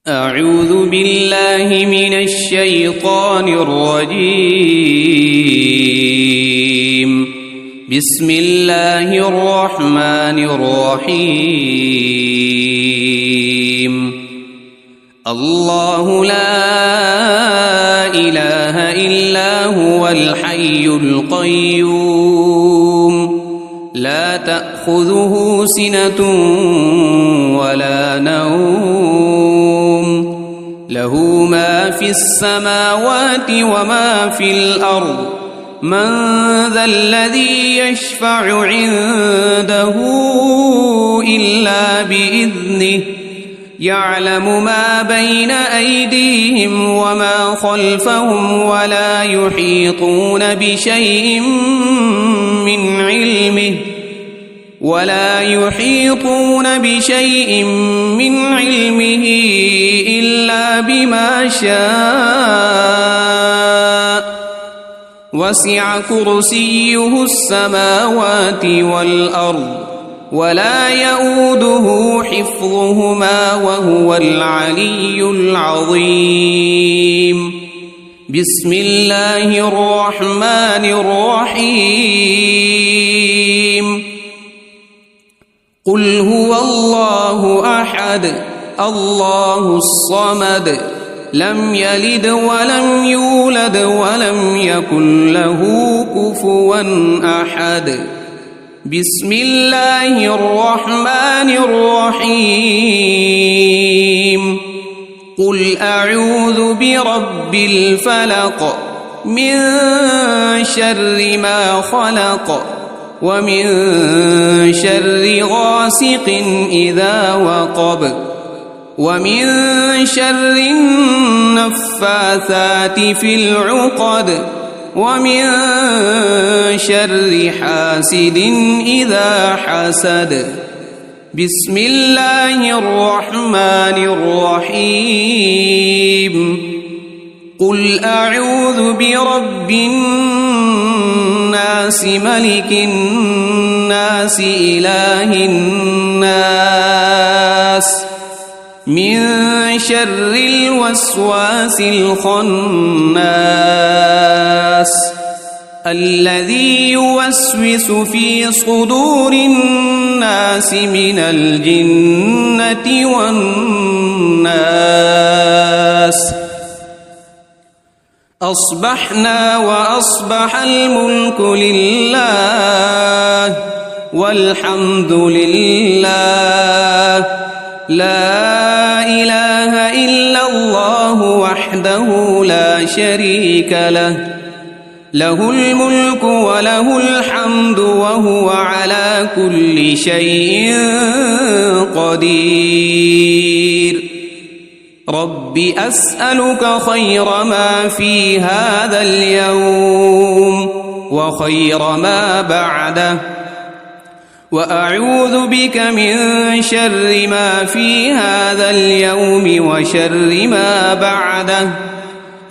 أعوذ بالله من الشيطان الرجيم. بسم الله الرحمن الرحيم. الله لا إله إلا هو الحي القيوم لا تأخذه سنة ولا نوم له ما في السماوات وما في الأرض من ذا الذي يشفع عنده إلا بإذنه يعلم ما بين أيديهم وما خلفهم ولا يحيطون بشيء من علمه إلا بما شاء وسع كرسيه السماوات والأرض ولا يؤوده حفظهما وهو العلي العظيم. بسم الله الرحمن الرحيم. قل هو الله أحد الله الصمد لم يلد ولم يولد ولم يكن له كفوا أحد. بسم الله الرحمن الرحيم. قل أعوذ برب الفلق من شر ما خلق ومن شر غاسق إذا وقب ومن شر النفاثات في العقد ومن شر حاسد إذا حسد. بسم الله الرحمن الرحيم. قل أعوذ برب الناس ملك الناس إله الناس من شر الوسواس الخناس الذي يوسوس في صدور الناس من الجنة والناس. أصبحنا وأصبح الملك لله والحمد لله لا إله إلا الله وحده لا شريك له له الملك وله الحمد وهو على كل شيء قدير. رب أسألك خير ما في هذا اليوم وخير ما بعده وأعوذ بك من شر ما في هذا اليوم وشر ما بعده.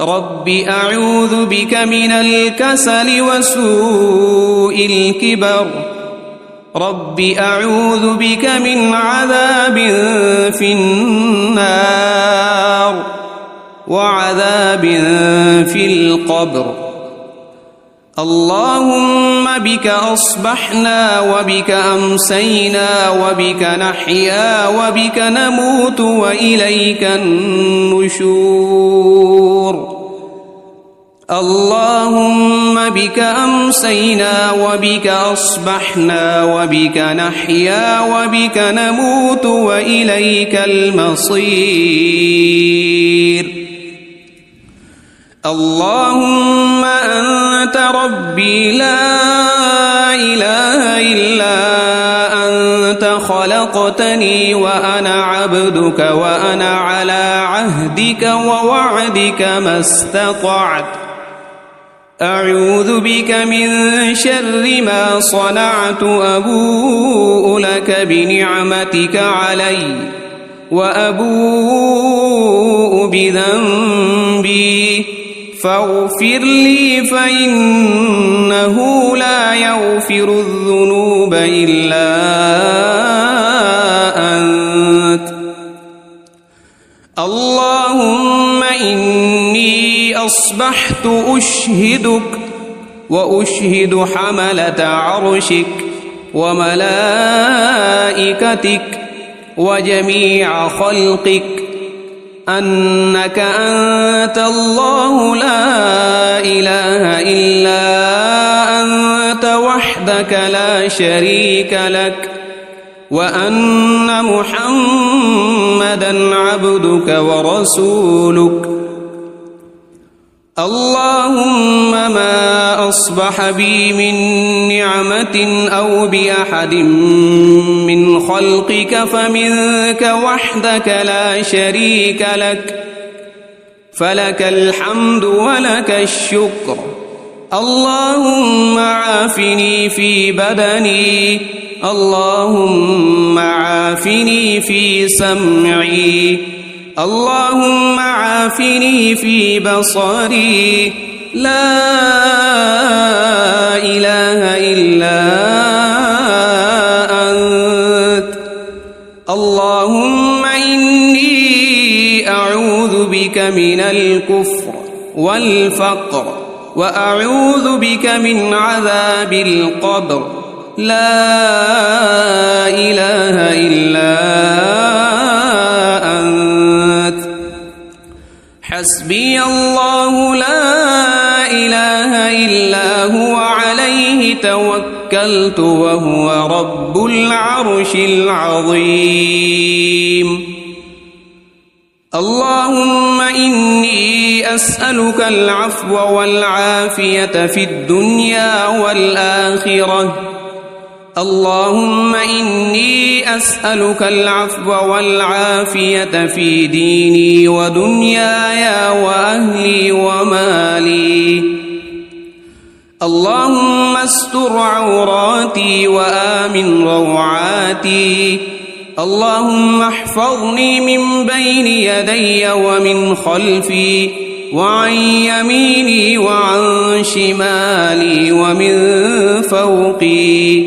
رب أعوذ بك من الكسل وسوء الكبر. رب أعوذ بك من عذاب في النار وعذاب في القبر. اللهم بك أصبحنا وبك أمسينا وبك نحيا وبك نموت وإليك النشور. اللهم بك أمسينا وبك أصبحنا وبك نحيا وبك نموت وإليك المصير. اللهم أنت ربي لا إله إلا أنت خلقتني وأنا عبدك وأنا على عهدك ووعدك ما استطعت. أعوذ بك من شر ما صنعت أبوء لك بنعمتك علي وأبوء بذنبي فاغفر لي فإنه لا يغفر الذنوب إلا أنت. اللهم إني أصبحت أشهدك وأشهد حملة عرشك وملائكتك وجميع خلقك أنك أنت الله لا إله إلا أنت وحدك لا شريك لك وأن محمدًا عبدك ورسولك. اللهم ما أصبح بي من نعمة أو بأحد من خلقك فمنك وحدك لا شريك لك، فلك الحمد ولك الشكر. اللهم عافني في بدني، اللهم عافني في سمعي، اللهم عافني في بصري، لا إله إلا أنت. اللهم إني أعوذ بك من الكفر والفقر وأعوذ بك من عذاب القبر، لا إله إلا أنت. حسبي الله لا إله إلا هو عليه توكلت وهو رب العرش العظيم. اللهم إني أسألك العفو والعافية في الدنيا والآخرة. اللهم إني أسألك العفو والعافية في ديني ودنياي وأهلي ومالي. اللهم استر عوراتي وآمن روعاتي. اللهم احفظني من بين يدي ومن خلفي وعن يميني وعن شمالي ومن فوقي،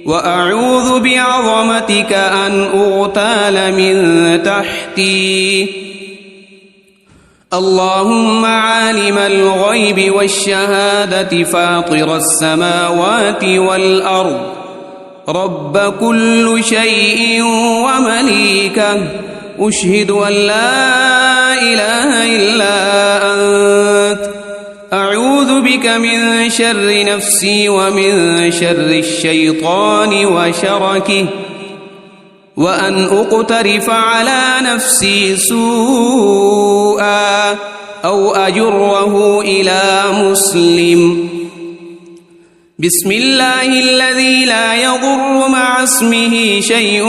وأعوذ بعظمتك أن أغتال من تحتي. اللهم عالم الغيب والشهادة فاطر السماوات والأرض، رب كل شيء ومليكه، أشهد أن لا إله إلا أنت. أعوذ بك من شر نفسي ومن شر الشيطان وشركه، وأن أقترف على نفسي سوءا أو أجره إلى مسلم. بسم الله الذي لا يضر مع اسمه شيء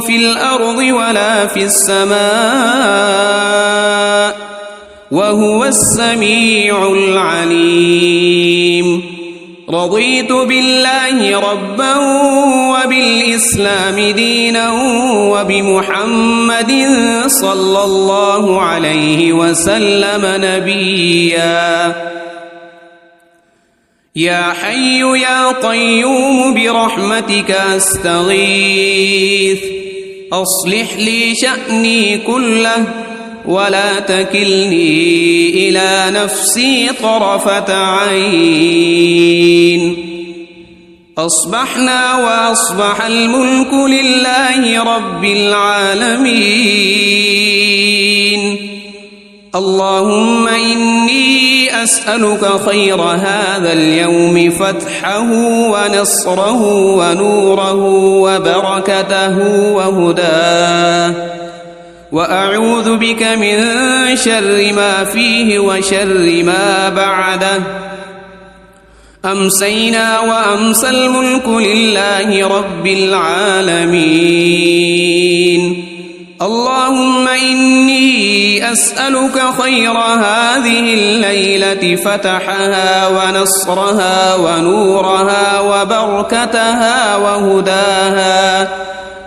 في الأرض ولا في السماء وهو السميع العليم. رضيت بالله ربا وبالإسلام دينا وبمحمد صلى الله عليه وسلم نبيا. يا حي يا قيوم برحمتك أستغيث، أصلح لي شأني كله ولا تكلني إلى نفسي طرفة عين. أصبحنا وأصبح الملك لله رب العالمين. اللهم إني أسألك خير هذا اليوم، فتحه ونصره ونوره وبركته وهداه، وأعوذ بك من شر ما فيه وشر ما بعده. أمسينا وأمسى الملك لله رب العالمين. اللهم إني أسألك خير هذه الليلة، فتحها ونصرها ونورها وبركتها وهداها،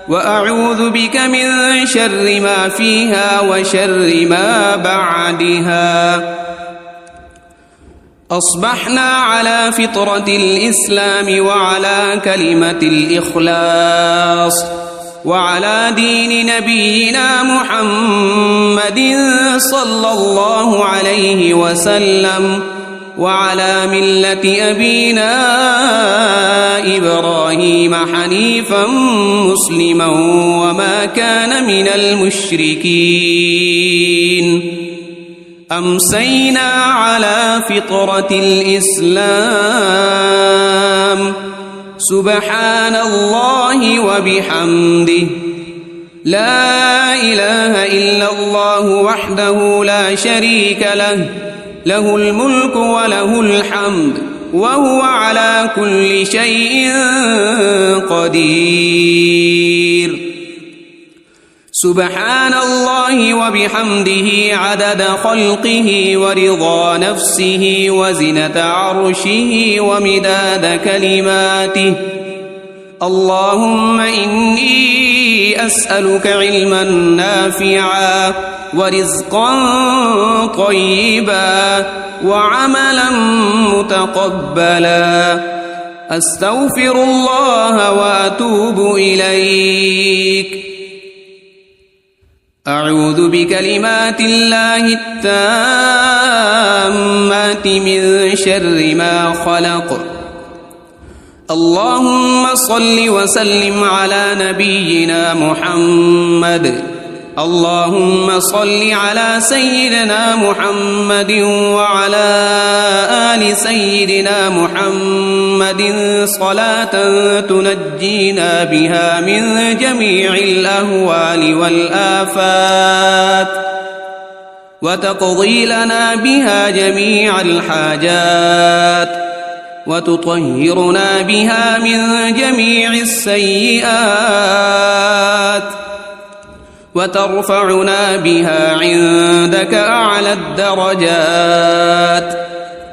وأعوذ بك من شر ما فيها وشر ما بعدها. أصبحنا على فطرة الإسلام وعلى كلمة الإخلاص، وعلى دين نبينا محمد صلى الله عليه وسلم وعلى ملة أبينا إبراهيم حنيفا مسلما وما كان من المشركين أمسينا على فطرة الإسلام سبحان الله وبحمده لا إله إلا الله وحده لا شريك له له الملك وله الحمد وهو على كل شيء قدير سبحان الله وبحمده عدد خلقه ورضا نفسه وزنة عرشه ومداد كلماته اللهم إني أسألك علما نافعا ورزقا طيبا وعملا متقبلا أستغفر الله وأتوب إليك أعوذ بكلمات الله التامات من شر ما خلق اللهم صل وسلم على نبينا محمد اللهم صل على سيدنا محمد وعلى آل سيدنا محمد صلاة تنجينا بها من جميع الأهوال والآفات وتقضي لنا بها جميع الحاجات وتطهرنا بها من جميع السيئات وترفعنا بها عندك أعلى الدرجات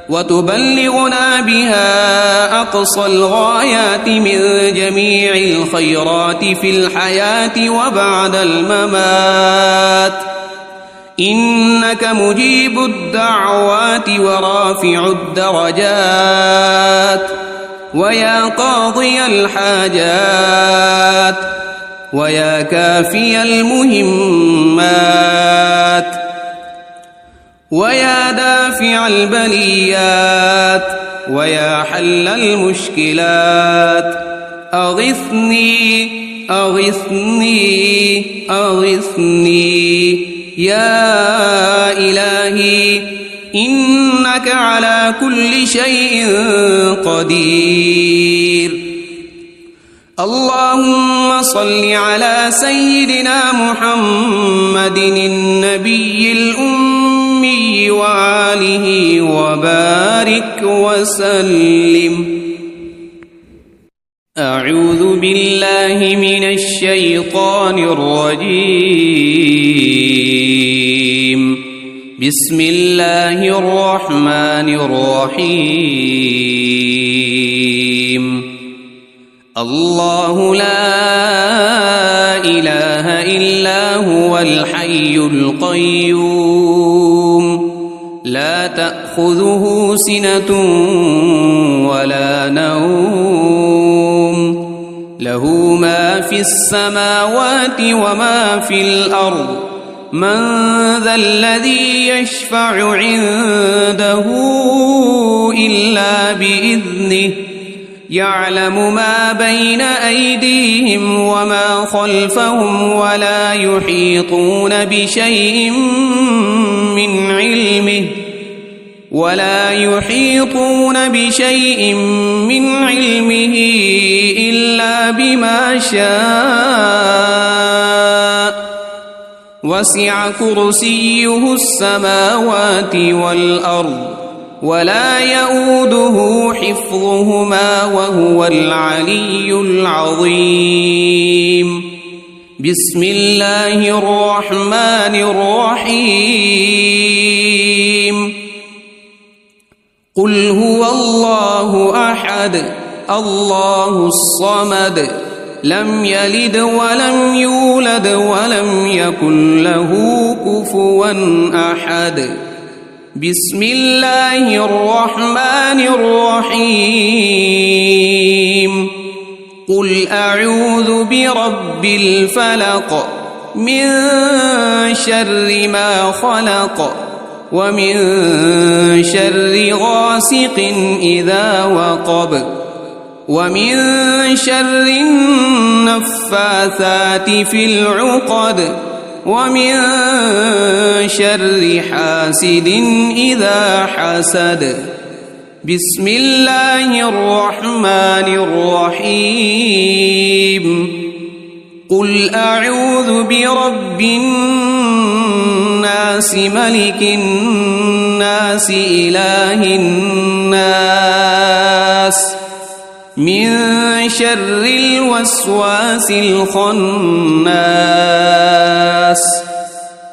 وتبلغنا بها أقصى الغايات من جميع الخيرات في الحياة وبعد الممات إنك مجيب الدعوات ورافع الدرجات ويا قاضي الحاجات ويا كافي المهمات ويا دافع البليات ويا حل المشكلات أغثني أغثني أغثني يا إلهي إنك على كل شيء قدير اللهم صل على سيدنا محمد النبي الأمي وآله وبارك وسلم أعوذ بالله من الشيطان الرجيم بسم الله الرحمن الرحيم الله لا إله إلا هو الحي القيوم لا تأخذه سنة ولا نوم له ما في السماوات وما في الأرض من ذا الذي يشفع عنده إلا بإذنه يعلم ما بين أيديهم وما خلفهم ولا يحيطون بشيء من علمه إلا بما شاء وسع كرسيه السماوات والأرض ولا يؤوده حفظهما وهو العلي العظيم بسم الله الرحمن الرحيم قل هو الله أحد الله الصمد لم يلد ولم يولد ولم يكن له كفوا أحد بسم الله الرحمن الرحيم قل أعوذ برب الفلق من شر ما خلق ومن شر غاسق إذا وقب ومن شر النفاثات في العقد ومن شر حاسد إذا حسد. بسم الله الرحمن الرحيم. قل أعوذ برب الناس ملك الناس إله الناس من شر الوسواس الخناس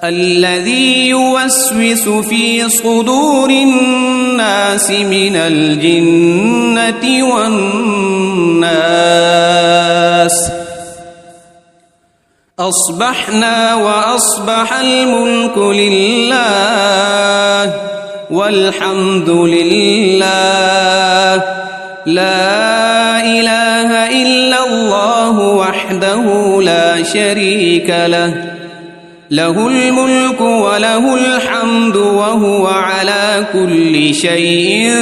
الذي يوسوس في صدور الناس من الجنة والناس. أصبحنا وأصبح الملك لله والحمد لله لا إله إلا الله وحده لا شريك له له الملك وله الحمد وهو على كل شيء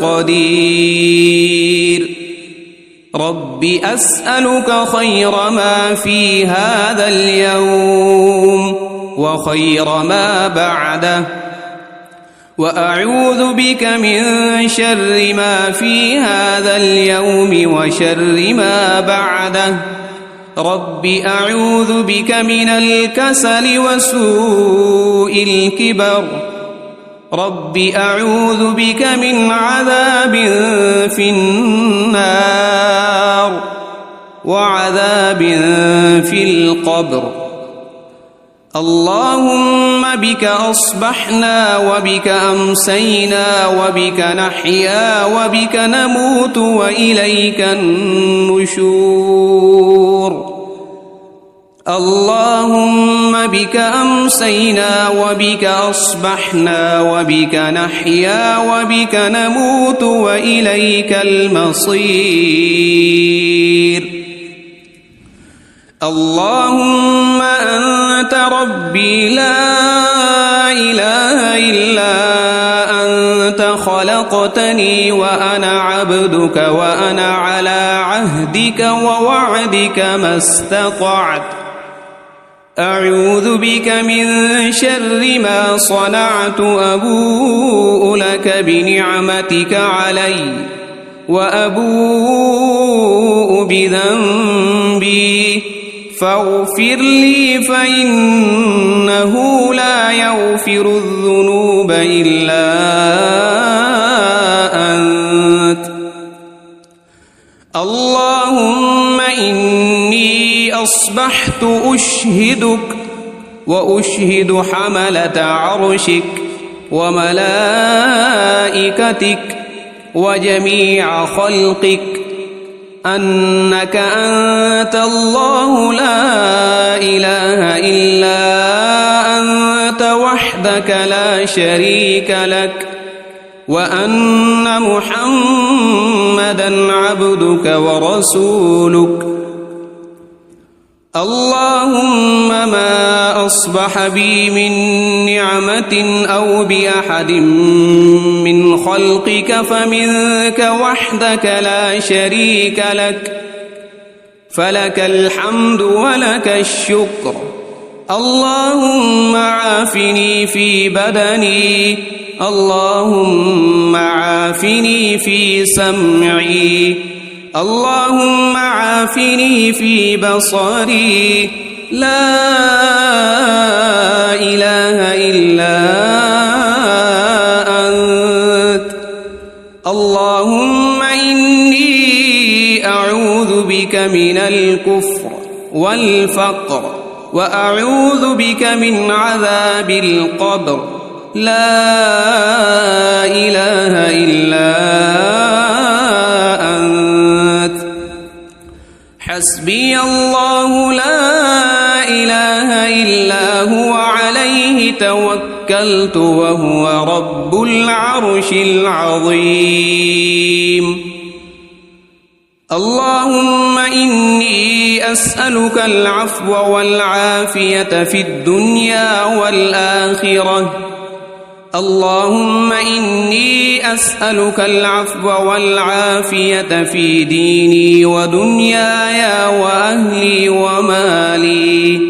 قدير. رب أسألك خير ما في هذا اليوم وخير ما بعده وأعوذ بك من شر ما في هذا اليوم وشر ما بعده. رب أعوذ بك من الكسل وسوء الكبر. رب أعوذ بك من عذاب في النار وعذاب في القبر. اللهم بك أصبحنا وبك أمسينا وبك نحيا وبك نموت وإليك النشور. اللهم بك أمسينا وبك أصبحنا وبك نحيا وبك نموت وإليك المصير. اللهم أنت ربي لا إله إلا أنت خلقتني وأنا عبدك وأنا على عهدك ووعدك ما استطعت. أعوذ بك من شر ما صنعت. أبوء لك بنعمتك علي وأبوء بذنبي فاغفر لي فإنه لا يغفر الذنوب إلا أنت. اللهم إني أصبحت أشهدك وأشهد حملة عرشك وملائكتك وجميع خلقك أنك أنت الله لا إله إلا أنت وحدك لا شريك لك وأن محمدًا عبدك ورسولك. اللهم ما أصبح بي من نعمة أو بأحد من خلقك فمنك وحدك لا شريك لك فلك الحمد ولك الشكر. اللهم عافني في بدني. اللهم عافني في سمعي. اللهم عافني في بصري. لا إله إلا أنت. اللهم إني أعوذ بك من الكفر والفقر وأعوذ بك من عذاب القبر. لا إله إلا أنت. حسبي الله لا إله إلا هو عليه توكلت وهو رب العرش العظيم. اللهم إني أسألك العفو والعافية في الدنيا والآخرة. اللهم إني أسألك العفو والعافية في ديني ودنياي وأهلي ومالي.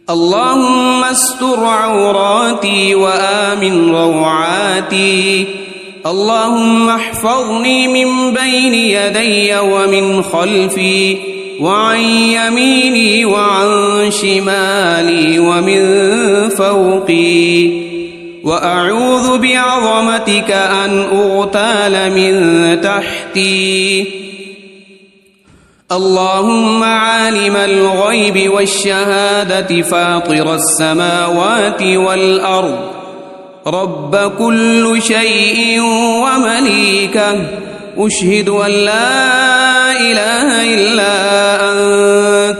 اللهم استر عوراتي وآمن روعاتي. اللهم احفظني من بين يدي ومن خلفي وعن يميني وعن شمالي ومن فوقي، وأعوذ بعظمتك أن أغتال من تحتي. اللهم عالم الغيب والشهادة فاطر السماوات والأرض، رب كل شيء ومليكه، أشهد أن لا إله إلا أنت،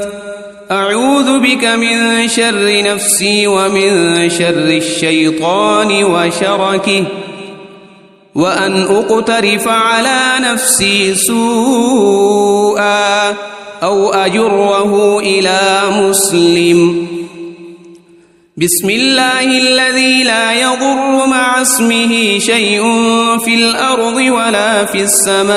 أعوذ بك من شر نفسي ومن شر الشيطان وشركه، وأن أقترف على نفسي سوءا أو أجره إلى مسلم. بسم الله الذي لا يضر مع اسمه شيء في الأرض ولا في السماء،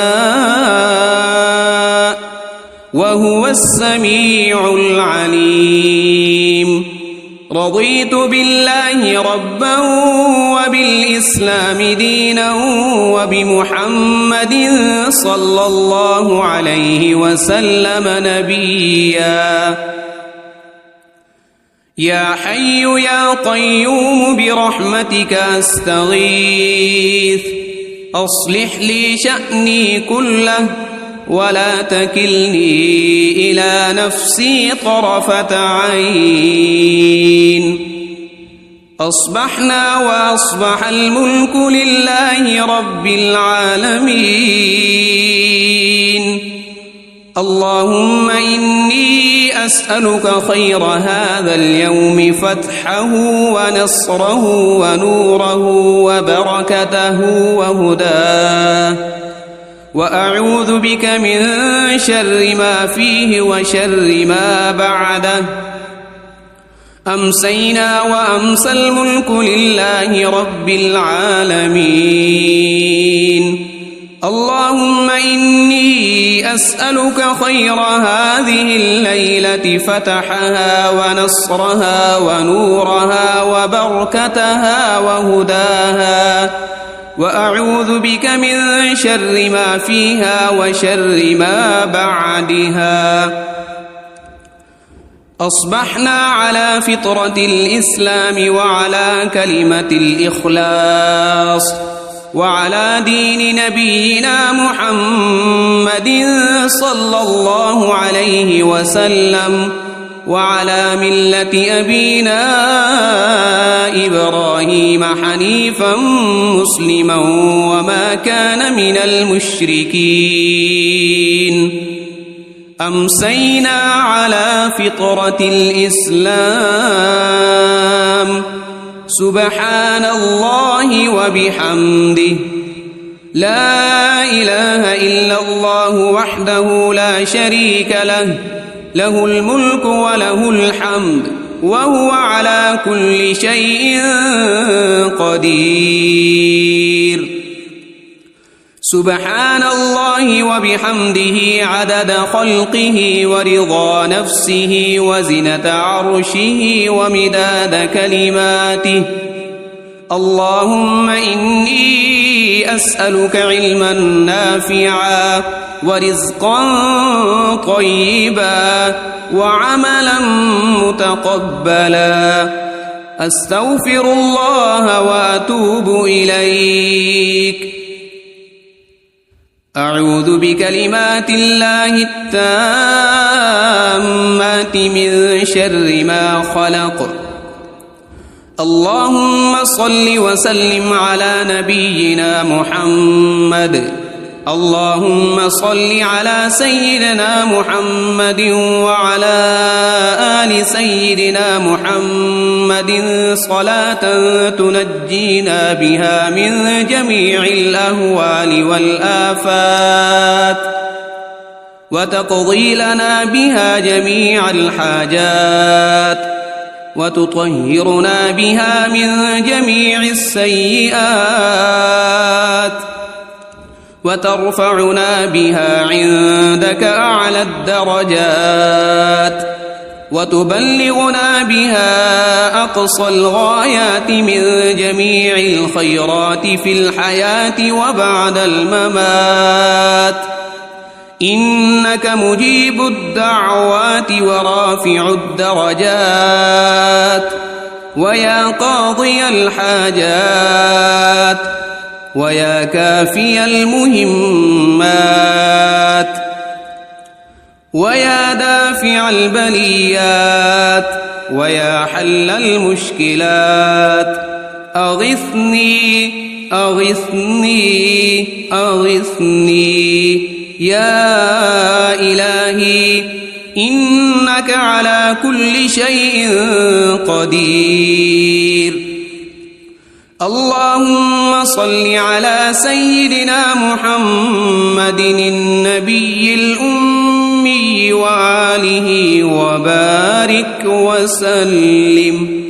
وهو السميع العليم. رضيت بالله ربا وبالإسلام دينا وبمحمد صلى الله عليه وسلم نبيا. يا حي يا قيوم برحمتك أستغيث، أصلح لي شأني كله ولا تكلني إلى نفسي طرفة عين. أصبحنا وأصبح الملك لله رب العالمين. اللهم إني أسألك خير هذا اليوم، فتحه ونصره ونوره وبركته وهداه، وأعوذ بك من شر ما فيه وشر ما بعده. أمسينا وأمسى الملك لله رب العالمين. اللهم إني أسألك خير هذه الليلة، فتحها ونصرها ونورها وبركتها وهداها، وأعوذ بك من شر ما فيها وشر ما بعدها. أصبحنا على فطرة الإسلام وعلى كلمة الإخلاص وعلى دين نبينا محمد صلى الله عليه وسلم، وعلى ملة أبينا إبراهيم حنيفا مسلما وما كان من المشركين. أمسينا على فطرة الإسلام. سبحان الله وبحمده، لا إله إلا الله وحده لا شريك له، له الملك وله الحمد وهو على كل شيء قدير. سبحان الله وبحمده عدد خلقه ورضا نفسه وزنة عرشه ومداد كلماته. اللهم إني أسألك علما نافعا ورزقا طيبا وعملا متقبلا. أستغفر الله وأتوب إليك. أعوذ بكلمات الله التامات من شر ما خلق. اللهم صل وسلم على نبينا محمد. اللهم صل على سيدنا محمد وعلى آل سيدنا محمد صلاة تنجينا بها من جميع الأهوال والآفات وتقضي لنا بها جميع الحاجات وتطهرنا بها من جميع السيئات وترفعنا بها عندك أعلى الدرجات وتبلغنا بها أقصى الغايات من جميع الخيرات في الحياة وبعد الممات إنك مجيب الدعوات ورافع الدرجات ويا قاضي الحاجات ويا كافي المهمات ويا دافع البليات ويا حل المشكلات أغثني أغثني أغثني يا إلهي إنك على كل شيء قدير. اللهم صل على سيدنا محمد النبي الأمي وآله وبارك وسلم.